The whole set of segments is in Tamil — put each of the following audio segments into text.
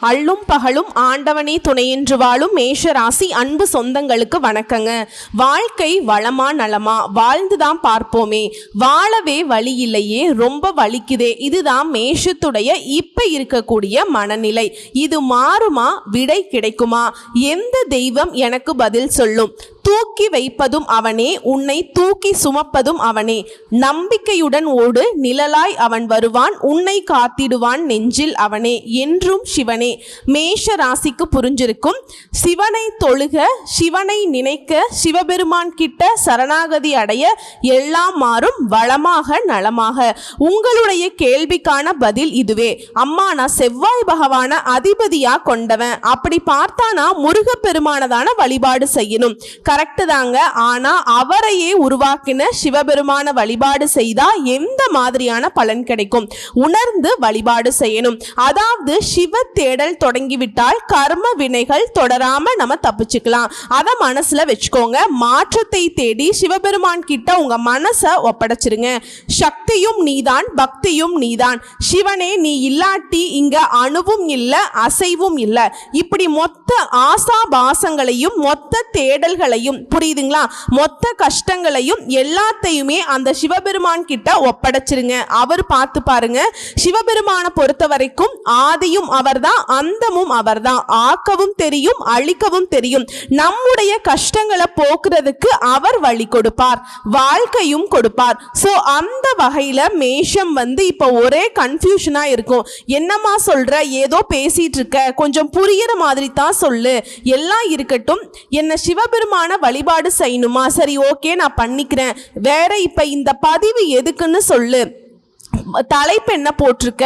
அள்ளும் பகலும் ஆண்டவனே துணையென்று வாழும் மேஷ ராசி அன்பு சொந்தங்களுக்கு வணக்கங்க. வாழ்க்கை வளமா நலமா வாழ்ந்துதான் பார்ப்போமே, வாழவே வழி இல்லையே, ரொம்ப வலிக்குதே. இதுதான் மேஷத்துடைய இப்ப இருக்கக்கூடிய மனநிலை. இது மாறுமா? விடை கிடைக்குமா? எந்த தெய்வம் எனக்கு பதில் சொல்லும்? தூக்கி வைப்பதும் அவனே, உன்னை தூக்கி சுமப்பதும் அவனே. நம்பிக்கையுடன் ஓடு, நிழலாய் அவன் வருவான், உன்னை காத்திடுவான் நெஞ்சில் அவனே. என்றும் சிவனே. மேஷ ராசிக்கு புரிஞ்சிருக்கும். சிவனை தொழுக, சிவனை நினைக்க, சிவபெருமான் கிட்ட சரணாகதி அடைய எல்லாம் மாறும் வளமாக நலமாக. உங்களுடைய கேள்விக்கான பதில் இதுவே. அம்மா, நான் செவ்வாய் பகவான அதிபதியா கொண்டவன், அப்படி பார்த்தானா முருகப்பெருமானதான வழிபாடு செய்யணும். கரெக்ட் தாங்க. ஆனா அவரையே உருவாக்கின சிவபெருமான வழிபாடு செய்தா எந்த மாதிரியான பலன் கிடைக்கும்? உணர்ந்து வழிபாடு செய்யணும். அதாவது சிவ தேடல் தொடங்கிவிட்டால் கர்ம வினைகள் தொடராம நம்ம தப்பிச்சுக்கலாம். அதை மனசுல வச்சுக்கோங்க. மாற்றத்தை தேடி சிவபெருமான் கிட்ட உங்க மனசை ஒப்படைச்சிருங்க. சக்தியும் நீதான், பக்தியும் நீதான். சிவனே, நீ இல்லாட்டி இங்க அணுவும் இல்லை, அசைவும் இல்லை. இப்படி மொத்த ஆசாபாசங்களையும் மொத்த தேடல்களையும், புரியுதுங்களா, மொத்த கஷ்டங்களையும் எல்லாத்தையுமே அந்த சிவபெருமான் கிட்ட ஒப்படைச்சிருங்க. அவர் பார்த்து பாருங்க. சிவபெருமான பொறுத்த வரைக்கும் ஆதியும் அவர்தான், அந்தமும் அவர்தான். ஆக்கவும் தெரியும், அழிக்கவும் தெரியும். நம்முடைய கஷ்டங்களை போக்குறதுக்கு அவர் வழி கொடுப்பார், வாழ்க்கையும் கொடுப்பார். சோ அந்த வகையில மேஷம் இப்ப ஒரே கன்ஃபியூஷனா இருக்கும். என்னமா சொல்ற, ஏதோ பேசிட்டு இருக்க, கொஞ்சம் புரியுற மாதிரி தான் சொல்லு. எல்லாம் இருக்கட்டும், என்ன சிவபெருமான வழிபாடு செய்யணுமா? சரி, ஓகே, நான் பண்ணிக்கிறேன். வேற இப்ப இந்த பதிவு எதுக்குன்னு சொல்லு. தலைப்பு என்ன போட்டிருக்க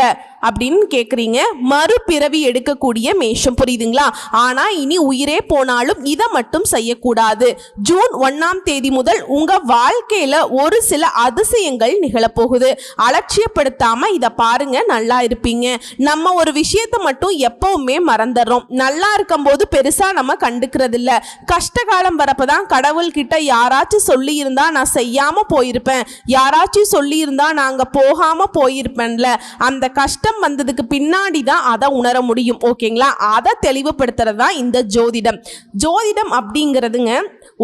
அப்படின்னு கேட்குறீங்க. மறுபிறவி எடுக்கக்கூடிய மேஷம், புரியுதுங்களா? ஆனா இனி உயிரே போனாலும் இதை மட்டும் செய்யக்கூடாது. ஜூன் 1ஆம் தேதி முதல் உங்க வாழ்க்கையில ஒரு சில அதிசயங்கள் நிகழப்போகுது. அலட்சியப்படுத்தாம இதை பாருங்க, நல்லா இருப்பீங்க. நம்ம ஒரு விஷயத்தை மட்டும் எப்பவுமே மறந்துடுறோம். நல்லா இருக்கும் போது பெருசா நம்ம கண்டுக்கிறது இல்ல. கஷ்டகாலம் வரப்பதான் கடவுள்கிட்ட யாராச்சும் சொல்லி இருந்தா நான் செய்யாம போயிருப்பேன், யாராச்சும் சொல்லி இருந்தா நாங்க போகாம போயிருப்பேன்ல, அந்த கஷ்டம் வந்ததுக்கு பின்னாடி தான் அதை உணர முடியும். ஓகேங்களா? அதை தெளிவுபடுத்துறது தான் இந்த ஜோதிடம். ஜோதிடம் அப்படிங்கிறதுங்க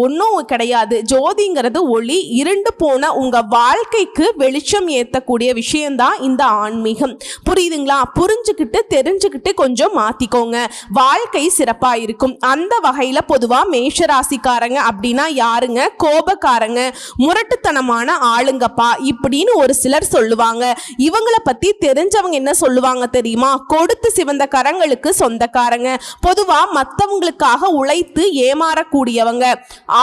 ஒன்றும் கிடையாது. ஜோதிங்கிறது ஒளி. இருண்டு போன உங்க வாழ்க்கைக்கு வெளிச்சம் ஏற்றக்கூடிய விஷயம்தான் இந்த ஆன்மீகம். புரியுதுங்களா? புரிஞ்சுக்கிட்டு தெரிஞ்சுக்கிட்டு கொஞ்சம் மாத்திக்கோங்க, வாழ்க்கை சிறப்பா இருக்கும். அந்த வகையில பொதுவா மேஷராசிக்காரங்க அப்படின்னா யாருங்க? கோபக்காரங்க, முரட்டுத்தனமான ஆளுங்கப்பா இப்படின்னு ஒரு சிலர் சொல்லுவாங்க. இவங்களை பத்தி தெரிஞ்சவங்க என்ன சொல்லுவாங்க தெரியுமா? கொடுத்து சிவந்த கரங்களுக்கு சொந்தக்காரங்க. பொதுவா மற்றவங்களுக்காக உழைத்து ஏமாறக்கூடியவங்க.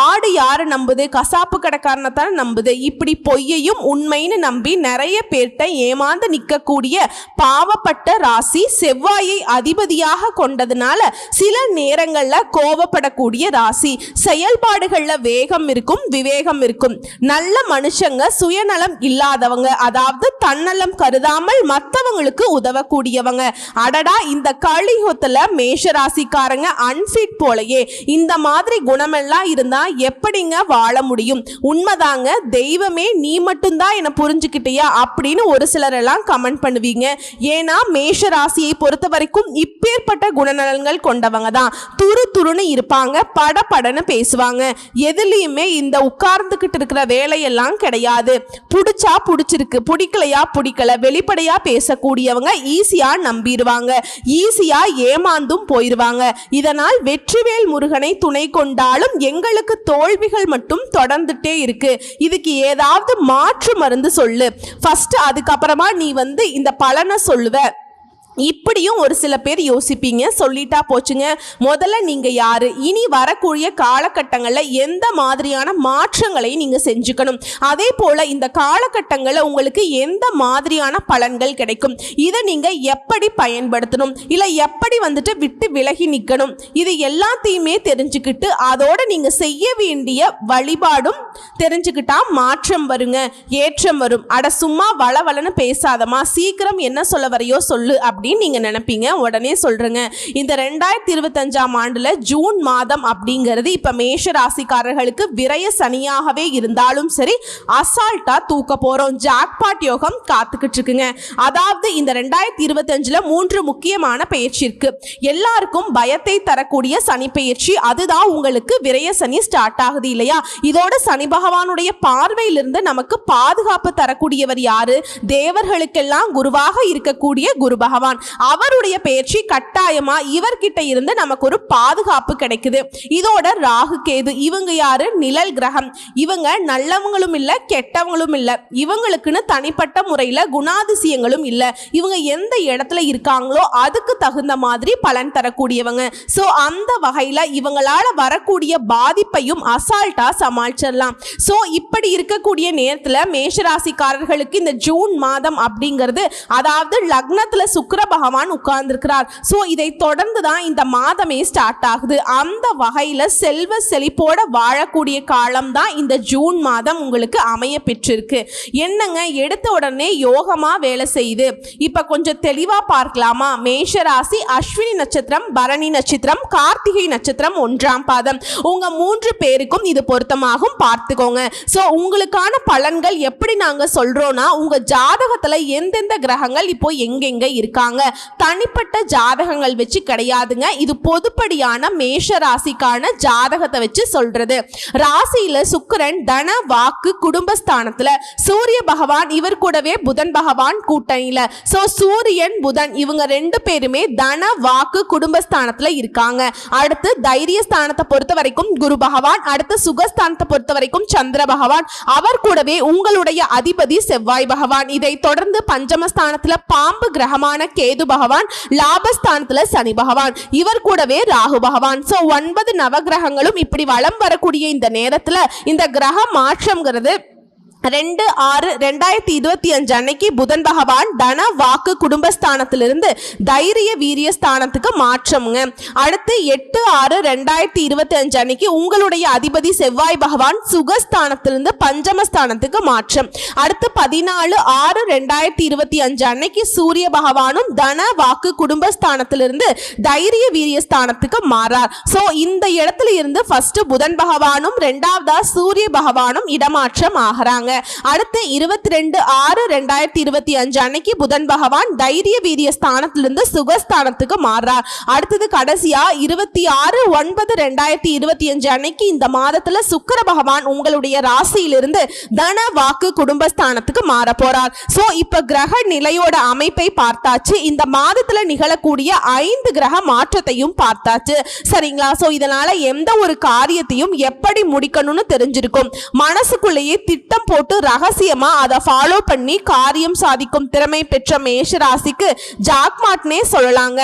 ஆடு யாரு நம்புது? கசாப்பு கடைக்காரனை தான் நம்புது. இப்படி பொய்யையும் உண்மைன்னு நம்பி நிறைய பேர்ட்ட ஏமாந்து நிற்கக்கூடிய பாவப்பட்ட ராசி செவ்வாயை அதிபதியாக கொண்டதுனால சில நேரங்கள்ல கோபப்படக்கூடிய ராசி. செயல்பாடுகள்ல வேகம் இருக்கும், விவேகம் இருக்கும். நல்ல மனுஷங்க, சுயநலம் இல்லாதவங்க, அதாவது தன்னலம் கருதாமல் மற்றவங்களுக்கு உதவக்கூடியவங்க. அடடா, இந்த கலியுகத்துல மேஷராசிக்காரங்க அன்ஃபிட் போலயே. இந்த மாதிரி குணமெல்லாம் இருந்தா எப்படிங்க வாழ முடியும்? உண்மைதாங்க. தெய்வமே, நீ மட்டும்தான் என்ன புரிஞ்சுக்கிட்டியா அப்படின்னு ஒரு சிலர் எல்லாம் கமெண்ட் பண்ணுவீங்க. ஏன்னா மேஷ ராசியை பொறுத்த வரைக்கும் இப்பேற்பட்ட குணநலன்கள் கொண்டவங்க தான். துரு துருன்னு இருப்பாங்க, படபடன்னு பேசுவாங்க. எதுலையுமே இந்த உட்கார்ந்துகிட்டு இருக்கிற வேலையெல்லாம் கிடையாது. புடிச்சா புடிச்சிருக்கு, பிடிக்கலையா பிடிக்கல, வெளிப்படையா பேசக்கூடியவங்க ஈஸியா நம்பிடுவாங்க, ஈஸியா ஏமாந்தும் போயிருவாங்க. இதனால் வெற்றிவேல் முருகனை துணை கொண்டாலும் எங்களுக்கு தோல்விகள் மட்டும் தொடர்ந்துட்டே இருக்கு. இதுக்கு ஏதாவது மாற்று மருந்து சொல்லு ஃபர்ஸ்ட், அதுக்கப்புறமா நீ இந்த பலனை சொல்லுவ. இப்படியும் ஒரு சில பேர் யோசிப்பீங்க. சொல்லிட்டா போச்சுங்க. முதல்ல நீங்க யாரு? இனி வரக்கூடிய காலகட்டங்களில் எந்த மாதிரியான மாற்றங்களை நீங்க செஞ்சுக்கணும்? அதே போல இந்த காலகட்டங்களில் உங்களுக்கு எந்த மாதிரியான பலன்கள் கிடைக்கும்? இதை நீங்க எப்படி பயன்படுத்தணும், இல்லை எப்படி விட்டு விலகி நிற்கணும்? இது எல்லாத்தையுமே தெரிஞ்சுக்கிட்டு அதோட நீங்க செய்ய வேண்டிய வழிபாடும் தெரிஞ்சுக்கிட்டா மாற்றம் வருங்க, ஏற்றம் வரும். அட சும்மா வளவலன்னு பேசாதமா, சீக்கிரம் என்ன சொல்ல வரையோ சொல்லு அப்படி அப்படின்னு நீங்க நினைப்பீங்க. உடனே சொல்றேங்க, இந்த 2025ஆம் ஆண்டுல ஜூன் மாதம் அப்படிங்கிறது இப்ப மேஷ ராசிக்காரர்களுக்கு விரய சனியாகவே இருந்தாலும் சரி அசால்ட்டா தூக்க போறோம். ஜாக்பாட் யோகம் காத்துக்கிட்டு இருக்குங்க. அதாவது இந்த 2025ல 3 முக்கியமான பயிற்சி இருக்கு. எல்லாருக்கும் பயத்தை தரக்கூடிய சனி பயிற்சி, அதுதான் உங்களுக்கு விரய சனி ஸ்டார்ட் ஆகுது இல்லையா? இதோட சனி பகவானுடைய பார்வையிலிருந்து நமக்கு பாதுகாப்பு தரக்கூடியவர் யாரு? தேவர்களுக்கெல்லாம் குருவாக இருக்கக்கூடிய குரு பகவான். அவருடைய பயிற்சி கட்டாயமா இவர்கிட்ட இருந்து நமக்கு ஒரு பாதுகாப்பு கிடைக்குது. இதோட ராகு கேது இவங்க யாரு? நிழல் கிரகம். இவங்க நல்லவங்களும் இல்ல கெட்டவங்களும் இல்ல. இவங்களுக்குன்னு தனிப்பட்ட முறையில குணாதிசயங்களும் இல்ல. இவங்க எந்த இடத்துல இருக்காங்களோ அதுக்கு தகுந்த மாதிரி பலன் தரக்கூடியவங்க. சோ அந்த வகையில இவங்களால வரக்கூடிய பாதிப்பையும் அசால்ட்டா சமாளிச்சிடலாம். சோ இப்படி இருக்கக்கூடிய நேரத்துல மேஷராசிக்காரர்களுக்கு இந்த ஜூன் மாதம் அப்படிங்கிறது, அதாவது லக்னத்துல சுக்கிர பகவான் உட்கார்ந்திருக்கிறார். சோ இதை தொடர்ந்து தான் இந்த மாதமே ஸ்டார்ட் ஆகுது. அந்த வகையில செல்வ செழிப்போட வாழக்கூடிய காலம் தான் இந்த ஜூன் மாதம் உங்களுக்கு அமைய பெற்றிருக்கு. என்னங்க எடுத்த உடனே யோகமா வேலை செய்யுது. இப்ப கொஞ்சம் தெளிவா பார்க்கலாமா? மேஷராசி அஸ்வினி நட்சத்திரம், பரணி நட்சத்திரம், கார்த்திகை நட்சத்திரம் 1ஆம் பாதம். உங்க 3 பேருக்கும் இது பொருத்தமாகும், பார்த்துக்கோங்க. சோ உங்களுக்கான பலன்கள் எப்படி நாங்க சொல்றோம்னா, உங்க ஜாதகத்துல எந்தெந்த கிரகங்கள் இப்போ எங்கெங்க இருக்காங்க, தனிப்பட்ட ஜாதகங்கள் வச்சு கிடையாதுங்க. இது பொதுப்படியான மேஷ ராசிக்கான ஜாதகத்தை வச்சு சொல்றது. ராசியில சுக்கிரன் தன வாக்கு குடும்பஸ்தானத்துல, சூரிய பகவான் இவர் கூடவே புதன் பகவான் கூட்டணியில. சோ சூரியன் புதன் இவங்க 2 பேருமே தன வாக்கு குடும்பஸ்தானத்துல இருக்காங்க. அடுத்து தைரிய ஸ்தானத்தை பொறுத்த வரைக்கும் குரு பகவான், அடுத்து சுகஸ்தானத்தை பொறுத்த வரைக்கும் சந்திர பகவான், அவர் கூடவே உங்களுடைய அதிபதி செவ்வாய் பகவான். இதை தொடர்ந்து பஞ்சமஸ்தானத்துல பாம்பு கிரகமான கேது பகவான், லாபஸ்தானத்துல சனி பகவான், இவர் கூடவே ராகு பகவான். சோ 9 நவகிரகங்களும் இப்படி வலம் வரக்கூடிய இந்த நேரத்துல இந்த கிரக மாற்றம்ங்கிறது 2/6/2025 அன்னைக்கு புதன் பகவான் தன வாக்கு குடும்பஸ்தானத்திலிருந்து தைரிய வீரிய ஸ்தானத்துக்கு மாற்றம்ங்க. அடுத்து 8/6/2025 அன்னைக்கு உங்களுடைய அதிபதி செவ்வாய் பகவான் சுகஸ்தானத்திலிருந்து பஞ்சமஸ்தானத்துக்கு மாற்றம். அடுத்து 14/6/2025 அன்னைக்கு சூரிய பகவானும் தன வாக்கு குடும்பஸ்தானத்திலிருந்து தைரிய வீரிய ஸ்தானத்துக்கு மாறார். சோ இந்த இடத்துல இருந்து ஃபர்ஸ்ட் புதன் பகவானும் 2ஆவதா சூரிய பகவானும் இடமாற்றம் ஆகிறாங்க. அடுத்து 22/6/2025 அன்னைக்கு புதன் பகவான் தைரிய வீரிய ஸ்தானத்திலிருந்து சுகஸ்தானத்துக்கு மாறார். அடுத்தது கடைசியா 26/9/2025 அன்னைக்கு இந்த மாதத்துல சுக்கிர பகவான் உங்களுடைய ராசியிலிருந்து தன வாக்கு குடும்பஸ்தானத்துக்கு மாற போறார். சோ இப்ப கிரக நிலையோட அமைப்பை பார்த்தாச்சு. இந்த மாதத்துல நிகழக்கூடிய 5 கிரக மாற்றத்தையும் பார்த்தாச்சு. சரிங்களா? சோ இதனால எந்த ஒரு காரியத்தையும் எப்படி முடிக்கணும்னு தெரிஞ்சிருக்கும். மனசுக்குள்ளேயே திட்டம் போட்டு ரகசியமா அதை ஃபாலோ பண்ணி காரியம் சாதிக்கும் திறமை பெற்ற மேஷ ராசிக்கு ஜாக்பாட்னே சொல்லலாங்க.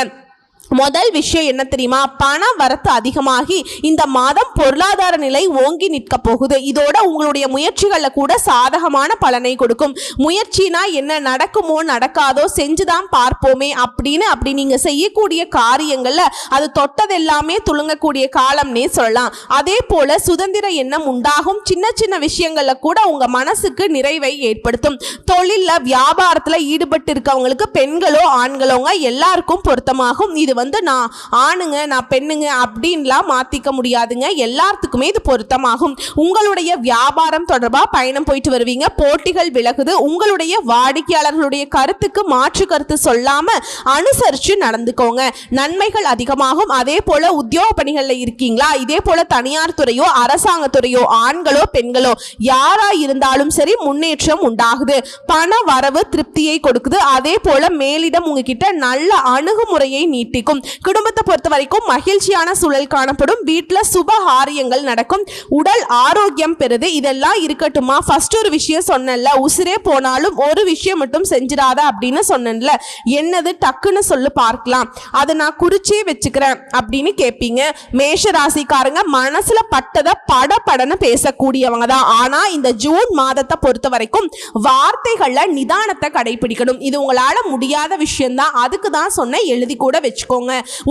முதல் விஷயம் என்ன தெரியுமா? பண வரத்து அதிகமாகி இந்த மாதம் பொருளாதார நிலை ஓங்கி நிற்க போகுது. இதோட உங்களுடைய முயற்சிகள்ல கூட சாதகமான பலனை கொடுக்கும். முயற்சினா என்ன, நடக்குமோ நடக்காதோ செஞ்சுதான் பார்ப்போமே அப்படி நீங்க செய்யக்கூடிய காரியங்கள்ல அது தொட்டதெல்லாமே துளுங்கக்கூடிய காலம்னே சொல்லலாம். அதே போல சுதந்திர எண்ணம் உண்டாகும். சின்ன சின்ன விஷயங்கள்ல கூட உங்க மனசுக்கு நிறைவை ஏற்படுத்தும். தொழில்ல வியாபாரத்துல ஈடுபட்டு இருக்கவங்களுக்கு பெண்களோ ஆண்களோங்க எல்லாருக்கும் பொருத்தமாகும். இது நான் ஆணுங்க நான் பெண்ணுங்க அப்படின்லாம் மாத்திக்க முடியாதுங்க. எல்லாத்துக்குமே இது பொருத்தமாகும். உங்களுடைய வியாபாரம் தொடர்பா பயணம் போயிட்டு வருவீங்க. போட்டிகள் விலகுது. உங்களுடைய வாடிக்கையாளர்களுடைய கருத்துக்கு மாற்று கருத்து சொல்லாம அனுசரிச்சு நடந்துக்கோங்க. நன்மைகள் அதிகமாகும். அதே போல உத்தியோக பணிகள்ல இருக்கீங்களா, இதே போல தனியார் துறையோ அரசாங்கத்துறையோ ஆண்களோ பெண்களோ யாரா இருந்தாலும் சரி முன்னேற்றம் உண்டாகுது. பண வரவு திருப்தியை கொடுக்குது. அதே போல மேலிடம் உங்ககிட்ட நல்ல அணுகுமுறையை நீட்டிக்கும். குடும்பத்தை பொறுத்த வரைக்கும் மகிழ்ச்சியான சூழல் காணப்படும். வீட்டில் சுப காரியங்கள் நடக்கும். உடல் ஆரோக்கியம் பெறுது. இதெல்லாம் இருக்கட்டுமா, ஃபர்ஸ்ட் ஒரு விஷயம் சொன்னேன்ல, உசிரே போனாலும் ஒரு விஷயம் மட்டும் செஞ்சிடாத அப்படின்னு சொன்னேன்ல, என்னது டக்குன்னு சொல்லு பார்க்கலாம். அதை நான் குறிச்சே வச்சுக்கிறேன் அப்படின்னு கேட்பீங்க. மேஷ ராசிக்காரங்க மனசுல பட்டதை படன்னு பேசக்கூடியவங்க தான். ஆனா இந்த ஜூன் மாதத்தை பொறுத்த வரைக்கும் வார்த்தைகள்ல நிதானத்தை கடைபிடிக்கணும். இது உங்களால முடியாத விஷயம் தான். அதுக்கு தான் சொன்ன, எழுதி கூட வச்சுக்கோங்க.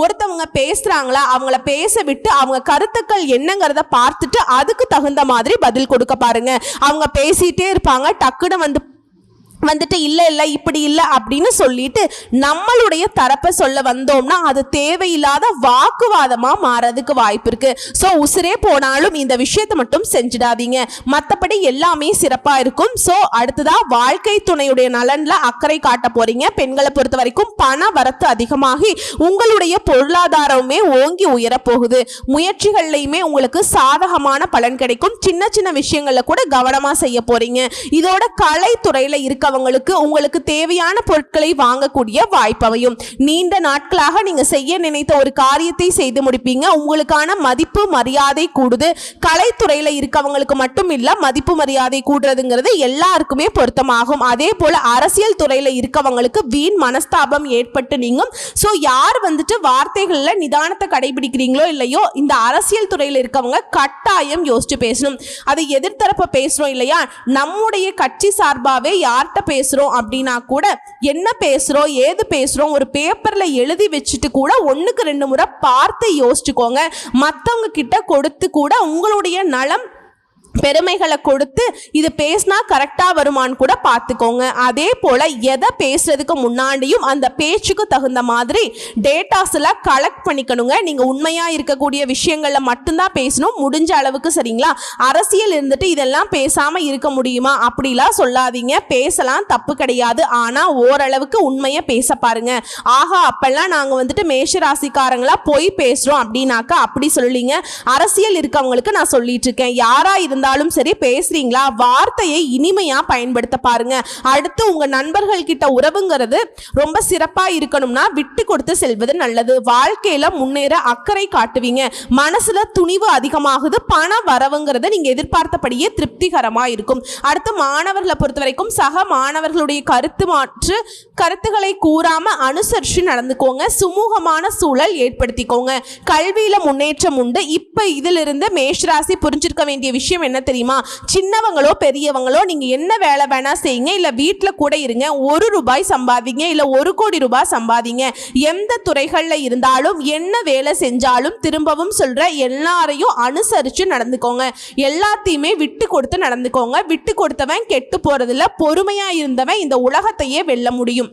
ஒருத்தவங்க பேசுறாங்களா, அவங்கள பேச விட்டு அவங்க கருத்துக்கள் என்னங்கிறத பார்த்துட்டு அதுக்கு தகுந்த மாதிரி பதில் கொடுக்க பாருங்க. அவங்க பேசிட்டே இருப்பாங்க, டக்குன்னு வந்துட்டு இல்லை இப்படி இல்லை அப்படின்னு சொல்லிட்டு நம்மளுடைய தரப்பை சொல்ல வந்தோம்னா அது தேவையில்லாத வாக்குவாதமா மாறதுக்கு வாய்ப்பு இருக்கு. ஸோ உசிரே போனாலும் இந்த விஷயத்தை மட்டும் செஞ்சிடாதீங்க, மற்றபடி எல்லாமே சிறப்பா இருக்கும். ஸோ அடுத்ததா வாழ்க்கை துணையுடைய நலன்ல அக்கறை காட்ட போறீங்க. பெண்களை பொறுத்த வரைக்கும் பண வரத்து அதிகமாகி உங்களுடைய பொருளாதாரமே ஓங்கி உயர போகுது. முயற்சிகள்லையுமே உங்களுக்கு சாதகமான பலன் கிடைக்கும். சின்ன சின்ன விஷயங்கள்ல கூட கவனமா செய்ய போறீங்க. இதோட கலைத்துறையில இருக்க உங்களுக்கு தேவையான பொருட்களை வாங்கக்கூடிய வாய்ப்பையும் நீண்ட நாட்களாக நீங்க செய்ய நினைத்த ஒரு காரியத்தை செய்து முடிப்பீங்க. உங்களுக்கான மதிப்பு மரியாதை கூடுது. கலைத்துறையில இருக்கவங்களுக்கு மட்டும் இல்ல, மதிப்பு மரியாதை கூடுறதுங்கிறது எல்லாருக்குமே பொருத்தமாகும். அதே போல அரசியல் துறையில இருக்கவங்களுக்கு வீண் மனஸ்தாபம் ஏற்பட்டு நீங்கும். சோ யார் வந்துட்டு வார்த்தைகள்ல நிதானத்தை கடைபிடிக்கிறீங்களோ இல்லையோ, இந்த அரசியல் துறையில இருக்கவங்க கட்டாயம் யோசிச்சு பேசணும். அதை எதிர்த்தரப்ப பேசுறோம் இல்லையா, நம்முடைய கட்சி சார்பாவே யார்கிட்ட பேசுறோம் அப்படின்னா கூட என்ன பேசுறோம் ஏது பேசுறோம் ஒரு பேப்பர்ல எழுதி வச்சுட்டு கூட 1க்கு 2 முறை பார்த்து யோசிச்சுக்கோங்க. மற்றவங்க கிட்ட கொடுத்து கூட உங்களுடைய நலம் பெருமைகளை கொடுத்து இது பேசினா கரெக்டா வருமானு கூட பார்த்துக்கோங்க. அதே போல எதை பேசுறதுக்கு முன்னாடியும் அந்த பேச்சுக்கு தகுந்த மாதிரி டேட்டாஸ்ல கலெக்ட் பண்ணிக்கணுங்க. நீங்க உண்மையா இருக்கக்கூடிய விஷயங்கள்ல மட்டும்தான் பேசணும், முடிஞ்ச அளவுக்கு. சரிங்களா? அரசியல் இருந்துட்டு இதெல்லாம் பேசாம இருக்க முடியுமா அப்படிலாம் சொல்லாதீங்க. பேசலாம், தப்பு கிடையாது. ஆனா ஓரளவுக்கு உண்மையை பேச பாருங்க. ஆஹா அப்பெல்லாம் நாங்க வந்துட்டு மேஷராசிக்காரங்களா போய் பேசுறோம் அப்படின்னாக்கா அப்படி சொல்லிங்க. அரசியல் இருக்கவங்களுக்கு நான் சொல்லிட்டு இருக்கேன், யாரா இருந்தாலும் சரி பேசுறீங்களா வார்த்தையை இனிமையா பயன்படுத்த பாருங்க. அடுத்து உங்க நண்பர்கள் கிட்ட உறவுங்கிறது ரொம்ப சிறப்பா இருக்கணும்னா விட்டு கொடுத்து செல்வது நல்லது. வாழ்க்கையில முன்னேற அக்கறை காட்டுவீங்க. மனசுல துணிவு அதிகமாகுது. பண வரவுங்கிறது நீங்க எதிர்பார்த்தபடியே திருப்திகரமா இருக்கும். அடுத்து மாணவர்களை பொறுத்த வரைக்கும் சக மாணவர்களுடைய கருத்துக்களை கூறாம அனுசரிச்சு நடந்துக்கோங்க. சுமூகமான சூழல் ஏற்படுத்திக்கோங்க. கல்வியில முன்னேற்றம் உண்டு. இப்ப இதிலிருந்து மேஷராசி புரிஞ்சிருக்க வேண்டிய விஷயம் என்ன தெரியுமா, சின்னவங்களோ பெரியவங்களோ நீங்க என்ன வேலை வேணா செய்யுங்க, இல்ல வீட்டுல கூட இருங்க, ₹1 சம்பாதிங்க இல்ல ₹1,00,00,000 சம்பாதிங்க. எந்த துறைகள்ல இருந்தாலும் என்ன வேலை செஞ்சாலும் திரும்பவும் சொல்ற எல்லாரையும் அனுசரிச்சு நடந்துக்கோங்க. எல்லாத்தையுமே விட்டு கொடுத்து நடந்துக்கோங்க. விட்டு கொடுத்தவன் கெட்டு போறதில்ல, பொறுமையா இருந்தவன் இந்த உலகத்தையே வெல்ல முடியும்.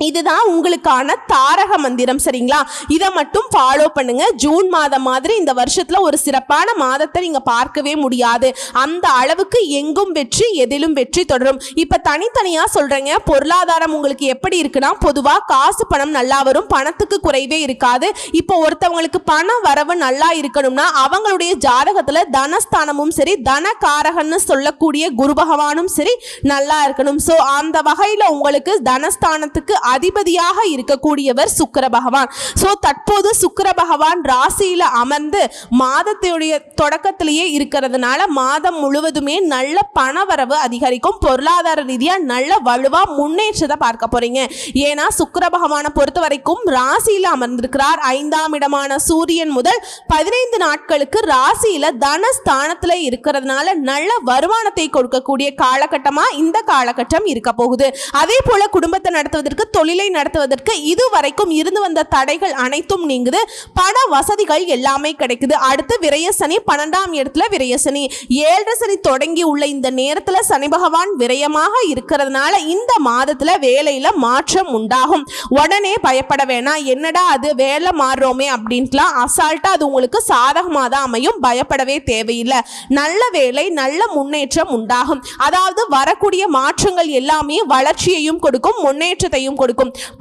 இதுதான் உங்களுக்கான தாரக மந்திரம். சரிங்களா? இதை மட்டும் ஃபாலோ பண்ணுங்க. ஜூன் மாதம் மாதிரி இந்த வருஷத்துல ஒரு சிறப்பான மாதத்தை நீங்க பார்க்கவே முடியாது. அந்த அளவுக்கு எங்கும் வெற்றி, எதிலும் வெற்றி தொடரும். இப்ப தனித்தனியா சொல்றேங்க. பொருளாதாரம் உங்களுக்கு எப்படி இருக்குன்னா, பொதுவா காசு பணம் நல்லா வரும், பணத்துக்கு குறைவே இருக்காது. இப்போ ஒருத்தவங்களுக்கு பண வரவு நல்லா இருக்கணும்னா அவங்களுடைய ஜாதகத்துல தனஸ்தானமும் சரி, தனகாரகன்னு சொல்லக்கூடிய குரு பகவானும் சரி நல்லா இருக்கணும். சோ அந்த வகையில உங்களுக்கு தனஸ்தானத்துக்கு அதிபதியாக இருக்கக்கூடியவர் சுக்கிர பகவான். சோ தற்போது சுக்கிர பகவான் ராசியில அமர்ந்து மாதத்துடைய தொடக்கத்திலேயே இருக்கிறதுனால மாதம் முழுவதுமே நல்ல பணவரவு அதிகரிக்கும். பொருளாதார ரீதியா நல்ல வலுவா முன்னேற்றத்தை பார்க்க போறீங்க. ஏன்னா சுக்கிர பகவானை பொறுத்த வரைக்கும் ராசியில அமர்ந்திருக்கிறார். 5ஆம் இடமான சூரியன் முதல் 15 நாட்களுக்கு ராசியில தனஸ்தானத்துல இருக்கிறதுனால நல்ல வருமானத்தை கொடுக்கக்கூடிய காலகட்டமா இந்த காலகட்டம் இருக்க போகுது. அதே போல குடும்பத்தை நடத்துவதற்கு, தொழிலை நடத்துவதற்கு இதுவரைக்கும் இருந்து வந்த தடைகள் அனைத்தும் நீங்குது. பண வசதிகள் எல்லாமே கிடைக்குது. அடுத்து விரயசனி 12ஆம் இடத்துல விரயசனி, 7 சனி தொடங்கி உள்ள இந்த நேரத்துல சனி பகவான் விரயமாக இருக்கிறதுனால இந்த மாதத்துல வேலையில மாற்றம் உண்டாகும். உடனே பயப்பட வேணாம். என்னடா அது வேலை மாறுறோமே அப்படின்ட்டுலாம் அசால்ட்டா அது உங்களுக்கு சாதகமாக தான் அமையும். பயப்படவே தேவையில்லை. நல்ல வேலை, நல்ல முன்னேற்றம் உண்டாகும். அதாவது வரக்கூடிய மாற்றங்கள் எல்லாமே வளர்ச்சியையும் கொடுக்கும், முன்னேற்றத்தையும் கொடுக்கும்.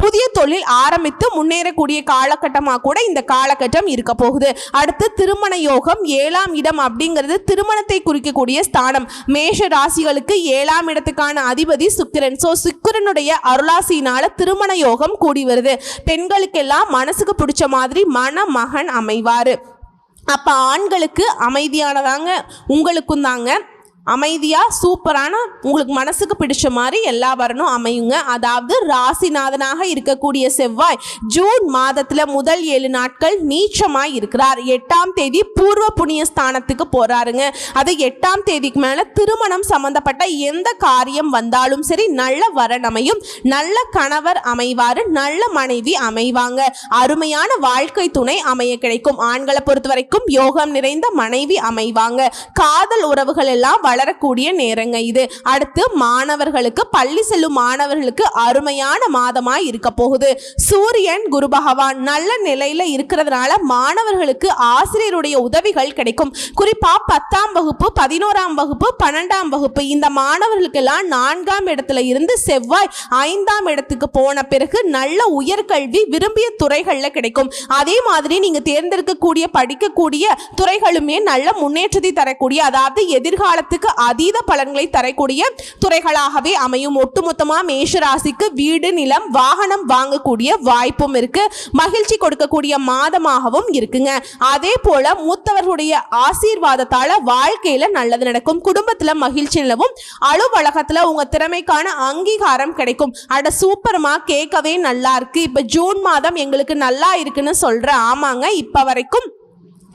புதிய தொழில் ஆரம்பித்து முன்னேறக்கூடிய காலகட்டமாக கூட இந்த காலகட்டம் இருக்க போகுது. அடுத்து திருமண யோகம். 7ஆம் இடம் அப்படிங்கிறது திருமணத்தை குறிக்கக்கூடிய ஸ்தானம். மேஷ ராசிகளுக்கு 7ஆம் இடத்துக்கான அதிபதி சுக்கிரன். சோ சுக்கிரனுடைய அருளாசியினால திருமண யோகம் கூடி வருது. பெண்களுக்கெல்லாம் மனசுக்கு பிடிச்ச மாதிரி மணமகன் அமைவாரு. அப்ப ஆண்களுக்கு அமைதியானதாங்க, உங்களுக்கும் தாங்க அமைதியா சூப்பரான உங்களுக்கு மனசுக்கு பிடிச்ச மாதிரி எல்லா வரணும் அமையுங்க. அதாவது ராசிநாதனாக இருக்கக்கூடிய செவ்வாய் ஜூன் மாதத்துல முதல் 7 நாட்கள் நீச்சமாய் இருக்கிறார். 8ஆம் தேதி பூர்வ புண்ணிய ஸ்தானத்துக்கு போறாருங்க. அது 8ஆம் தேதிக்கு மேல திருமணம் சம்பந்தப்பட்ட எந்த காரியம் வந்தாலும் சரி நல்ல வரன் அமையும், நல்ல கணவர் அமைவாரு, நல்ல மனைவி அமைவாங்க, அருமையான வாழ்க்கை துணை அமைய கிடைக்கும். ஆண்களை பொறுத்த வரைக்கும் யோகம் நிறைந்த மனைவி அமைவாங்க. காதல் உறவுகள் எல்லாம் வளரக்கூடிய நேரங்க இது. அடுத்து மாணவர்களுக்கு, பள்ளி செல்லும் மாணவர்களுக்கு அருமையான மாதமாய் இருக்க போகுது. சூரியன் குரு பகவான் நல்ல நிலையில இருக்கிறதுனால மாணவர்களுக்கு ஆசிரியருடைய உதவிகள் கிடைக்கும். குறிப்பா 10ஆம் வகுப்பு, 11ஆம் வகுப்பு, 12ஆம் வகுப்பு இந்த மாணவர்களுக்கெல்லாம் 4ஆம் இடத்துல இருந்து செவ்வாய் 5ஆம் இடத்துக்கு போன பிறகு நல்ல உயர்கல்வி விரும்பிய துறைகள்ல கிடைக்கும். அதே மாதிரி நீங்க தேர்ந்தெடுக்கக்கூடிய படிக்கக்கூடிய துறைகளுமே நல்ல முன்னேற்றத்தை தரக்கூடிய, அதாவது எதிர்காலத்துக்கு அதீத பலன்களை தரக்கூடிய துறைகளாகவே அமையும். ஒட்டுமொத்தமா மேஷ ராசிக்கு வீடு, நிலம், வாகனம் வாங்கக்கூடிய வாய்ப்பும் இருக்கு. மகிழ்ச்சி கொடுக்கக்கூடிய மாதமாகவும் இருக்குங்க. அதே போல மூத்தவர்களுடைய ஆசீர்வாதத்தால வாழ்க்கையில நல்லது நடக்கும். குடும்பத்துல மகிழ்ச்சி நிலவும். அலுவலகத்துல உங்க திறமைக்கான அங்கீகாரம் கிடைக்கும். அட சூப்பர்மா, கேட்கவே நல்லா இருக்கு. இப்ப ஜூன் மாதம் எங்களுக்கு நல்லா இருக்குன்னு சொல்ற. ஆமாங்க, இப்ப வரைக்கும்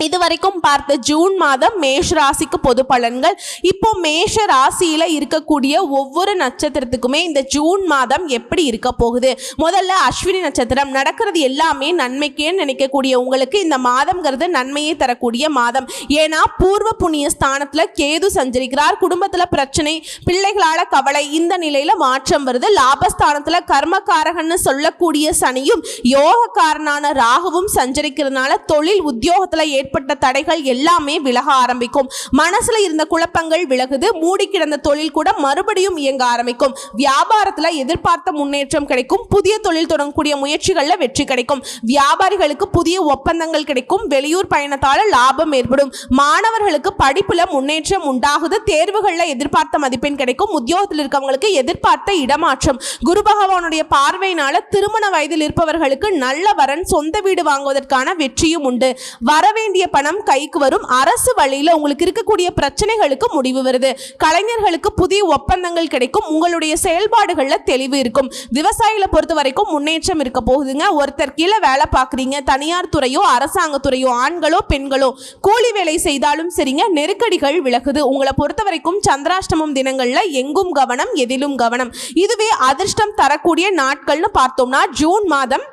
இதுவரைக்கும் பார்த்த ஜூன் மாதம் மேஷ ராசிக்கு பொது பலன்கள். இப்போ மேஷ ராசியில இருக்கக்கூடிய ஒவ்வொரு நட்சத்திரத்துக்குமே இந்த ஜூன் மாதம் எப்படி இருக்க போகுது. முதல்ல அஸ்வினி நட்சத்திரம். நடக்கிறது எல்லாமே நன்மைக்கேன்னு நினைக்கக்கூடிய உங்களுக்கு இந்த மாதம்ங்கிறது நன்மையை தரக்கூடிய மாதம். ஏன்னா பூர்வ புண்ணிய ஸ்தானத்துல கேது சஞ்சரிக்கிறார். குடும்பத்துல பிரச்சனை, பிள்ளைகளால கவலை, இந்த நிலையில மாற்றம் வருது. லாபஸ்தானத்துல கர்மகாரகன்னு சொல்லக்கூடிய சனியும் யோகக்காரனான ராகுவும் சஞ்சரிக்கிறதுனால தொழில் உத்தியோகத்துல ஏற்பட்ட தடைகள் எல்லாமே விலக ஆரம்பிக்கும். மனசுல இருந்த குழப்பங்கள் விலகுது. மூடி கிடந்த தொழில் கூட மறுபடியும் இயங்க ஆரம்பிக்கும். வியாபாரத்துல எதிர்பார்த்த முன்னேற்றம் கிடைக்கும். புதிய தொழில் தொடங்கக்கூடிய முயற்சிகள்ல வெற்றி கிடைக்கும். வியாபாரிகளுக்கு புதிய ஒப்பந்தங்கள் கிடைக்கும். வெளியூர் பயணத்தால லாபம் ஏற்படும். மாணவர்களுக்கு படிப்புல முன்னேற்றம் உண்டாகுது. தேர்வுகள்ல எதிர்பார்த்த மதிப்பெண் கிடைக்கும். உத்தியோகத்தில் இருக்கவங்களுக்கு எதிர்பார்த்த இடமாற்றம். குரு பகவானுடைய பார்வையினால திருமண வயதில் இருப்பவர்களுக்கு நல்ல வரன், சொந்த வீடு வாங்குவதற்கான வெற்றியும் உண்டு. வரவேண்டிய பணம் கைக்கு வரும். அரசு வழியில உங்களுக்கு இருக்கக்கூடிய பிரச்சனைகளுக்கு முடிவு வருது. கலைஞர்களுக்கு புதிய ஒப்பந்தங்கள் கிடைக்கும். உங்களுடைய செயல்பாடுகள்ல தெளிவு இருக்கும். விவசாயிகளை பொறுத்த வரைக்கும் முன்னேற்றம் இருக்க போகுதுங்க. ஒருத்தர் கீழே வேலை பார்க்குறீங்க, தனியார் துறையோ அரசாங்க துறையோ, ஆண்களோ பெண்களோ, கூலி வேலை செய்தாலும் சரிங்க, நெருக்கடிகள் விலகுது. உங்களை பொறுத்த வரைக்கும் சந்திராஷ்டமம் தினங்கள்ல எங்கும் கவனம், எதிலும் கவனம். இதுவே அதிர்ஷ்டம் தரக்கூடிய நாட்கள்னு பார்த்தோம்னா ஜூன் மாதம்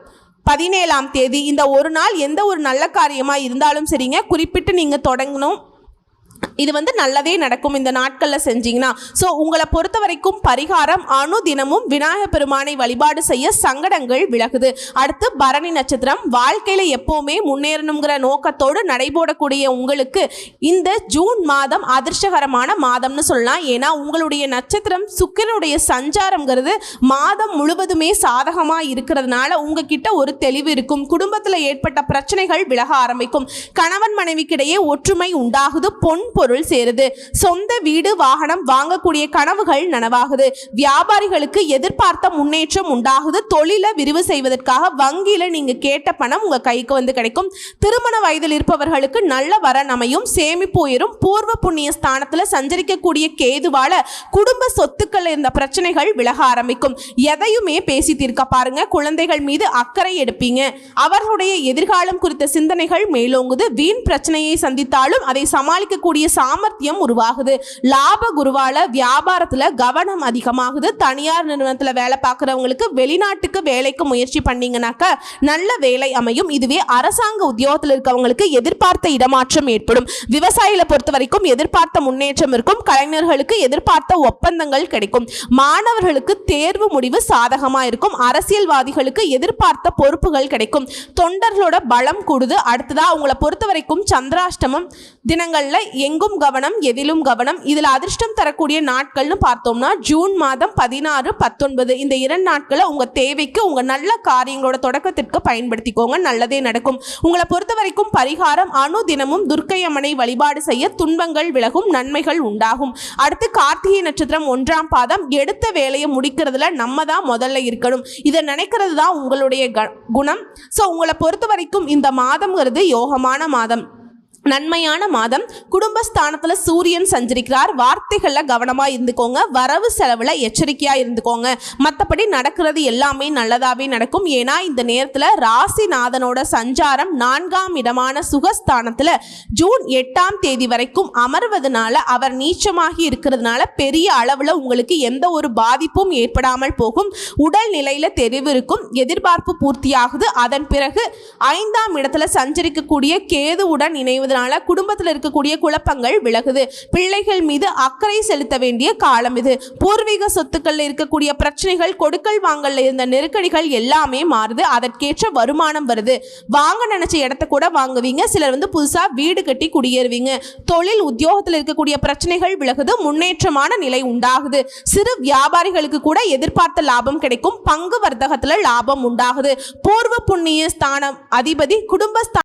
17ஆம் தேதி இந்த ஒரு நாள் எந்த ஒரு நல்ல காரியமா இருந்தாலும் சரிங்க, குறிப்பிட்டு நீங்க தொடங்கணும். இது நல்லதே நடக்கும் இந்த நாட்களில் செஞ்சீங்கன்னா. ஸோ உங்களை பொறுத்த வரைக்கும் பரிகாரம் அனுதினமும் விநாயகர் பெருமானை வழிபாடு செய்ய சங்கடங்கள் விலகுது. அடுத்து பரணி நட்சத்திரம். வாழ்க்கையில் எப்போவுமே முன்னேறணுங்கிற நோக்கத்தோடு நடைபோடக்கூடிய உங்களுக்கு இந்த ஜூன் மாதம் அதிர்ஷ்டகரமான மாதம்னு சொல்லலாம். ஏன்னா உங்களுடைய நட்சத்திரம் சுக்கிரனுடைய சஞ்சாரம்ங்கிறது மாதம் முழுவதுமே சாதகமாக இருக்கிறதுனால உங்ககிட்ட ஒரு தெளிவு இருக்கும். குடும்பத்தில் ஏற்பட்ட பிரச்சனைகள் விலக ஆரம்பிக்கும். கணவன் மனைவிக்கிடையே ஒற்றுமை உண்டாகுது. பொன் பொருள் சேருது. சொந்த வீடு வாகனம் வாங்கக்கூடிய கனவுகள் நனவாகுது. வியாபாரிகளுக்கு எதிர்பார்த்த முன்னேற்றம் உண்டாகுது. தொழிலை விரிவு செய்வதற்காக வங்கியில நீங்க கேட்ட பணம் உங்க கைக்கு கிடைக்கும். திருமண வயதில் இருப்பவர்களுக்கு நல்ல வரன் அமையும். சேமிப்பு உயரும். பூர்வ புண்ணிய ஸ்தானத்துல சஞ்சரிக்கக்கூடிய கேதுவால குடும்ப சொத்துக்கள் இருந்த பிரச்சனைகள் விலக ஆரம்பிக்கும். எதையுமே பேசி தீர்க்க பாருங்க. குழந்தைகள் மீது அக்கறை எடுப்பீங்க. அவர்களுடைய எதிர்காலம் குறித்த சிந்தனைகள் மேலோங்குது. வீண் பிரச்சனையை சந்தித்தாலும் அதை சமாளிக்கக்கூடிய சாமர்த்தியம் உருவாகுது. லாப குருவால வியாபாரத்துல கவனம் அதிகமாகுது. தனியார் நிறுவனத்துல வேலை பார்க்கிறவங்களுக்கு வெளிநாட்டுக்கு வேலைக்கு முயற்சி பண்ணீங்கன்னாக்க நல்ல வேலை அமையும். இதுவே அரசாங்க உத்தியோகத்தில் இருக்கவங்களுக்கு எதிர்பார்த்த இடமாற்றம் ஏற்படும். விவசாயிகளை பொறுத்த வரைக்கும் எதிர்பார்த்த முன்னேற்றம் இருக்கும். கலைஞர்களுக்கு எதிர்பார்த்த ஒப்பந்தங்கள் கிடைக்கும். மாணவர்களுக்கு தேர்வு முடிவு சாதகமா இருக்கும். அரசியல்வாதிகளுக்கு எதிர்பார்த்த பொறுப்புகள் கிடைக்கும். தொண்டர்களோட பலம் கூடுது. அடுத்ததா உங்களை பொறுத்த வரைக்கும் சந்திராஷ்டமம் தினங்கள்ல எங்கும் கவனம், எதிலும் கவனம். இதுல அதிர்ஷ்டம் தரக்கூடிய நாட்கள்னு பார்த்தோம்னா ஜூன் மாதம் 16, 19 இந்த 2 நாட்களை உங்க தேவைக்கு, உங்க நல்ல காரியங்களோட தொடக்கத்திற்கு பயன்படுத்திக்கோங்க. நல்லதே நடக்கும். உங்களை பொறுத்த வரைக்கும் பரிகாரம் அனுதினமும் துர்க்கை அம்மனை வழிபாடு செய்ய துன்பங்கள் விலகும், நன்மைகள் உண்டாகும். அடுத்து கார்த்திகை நட்சத்திரம் 1ஆம் பாதம். எடுத்த வேலையை முடிக்கிறதுல நம்ம தான் முதல்ல இருக்கணும். இதை நினைக்கிறது தான் உங்களுடைய குணம். ஸோ உங்களை பொறுத்த வரைக்கும் இந்த மாதம்ங்கிறது யோகமான மாதம், நன்மையான மாதம். குடும்பஸ்தானத்துல சூரியன் சஞ்சரிக்கிறார். வார்த்தைகள்ல கவனமா இருந்துக்கோங்க. வரவு செலவுல எச்சரிக்கையா இருந்துக்கோங்க. மற்றபடி நடக்கிறது எல்லாமே நல்லதாவே நடக்கும். ஏன்னா இந்த நேரத்துல ராசிநாதனோட சஞ்சாரம் 4ஆம் இடமான சுகஸ்தானத்துல ஜூன் 8ஆம் தேதி வரைக்கும் அமர்வதனால அவர் நீச்சமாகி இருக்கிறதுனால பெரிய அளவுல உங்களுக்கு எந்த ஒரு பாதிப்பும் ஏற்படாமல் போகும். உடல் நிலையில தெளிவு இருக்கும். எதிர்பார்ப்பு பூர்த்தியாகுது. அதன் பிறகு 5ஆம் இடத்துல சஞ்சரிக்கக்கூடிய கேதுவுடன் இணைவது அப்படிங்கிறதுனால குடும்பத்தில் இருக்கக்கூடிய குழப்பங்கள் விலகுது. பிள்ளைகள் மீது அக்கறை செலுத்த வேண்டிய காலம் இது. பூர்வீக சொத்துக்கள்ல இருக்கக்கூடிய பிரச்சனைகள், கொடுக்கல் வாங்கல்ல இருந்த நெருக்கடிகள் எல்லாமே மாறுது. அதற்கேற்ற வருமானம் வருது. வாங்க நினைச்ச இடத்த கூட வாங்குவீங்க. சிலர் புதுசா வீடு கட்டி குடியேறுவீங்க. தொழில் உத்தியோகத்தில் இருக்கக்கூடிய பிரச்சனைகள் விலகுது. முன்னேற்றமான நிலை உண்டாகுது. சிறு வியாபாரிகளுக்கு கூட எதிர்பார்த்த லாபம் கிடைக்கும். பங்கு வர்த்தகத்துல லாபம் உண்டாகுது. பூர்வ புண்ணிய ஸ்தானம் அதிபதி குடும்ப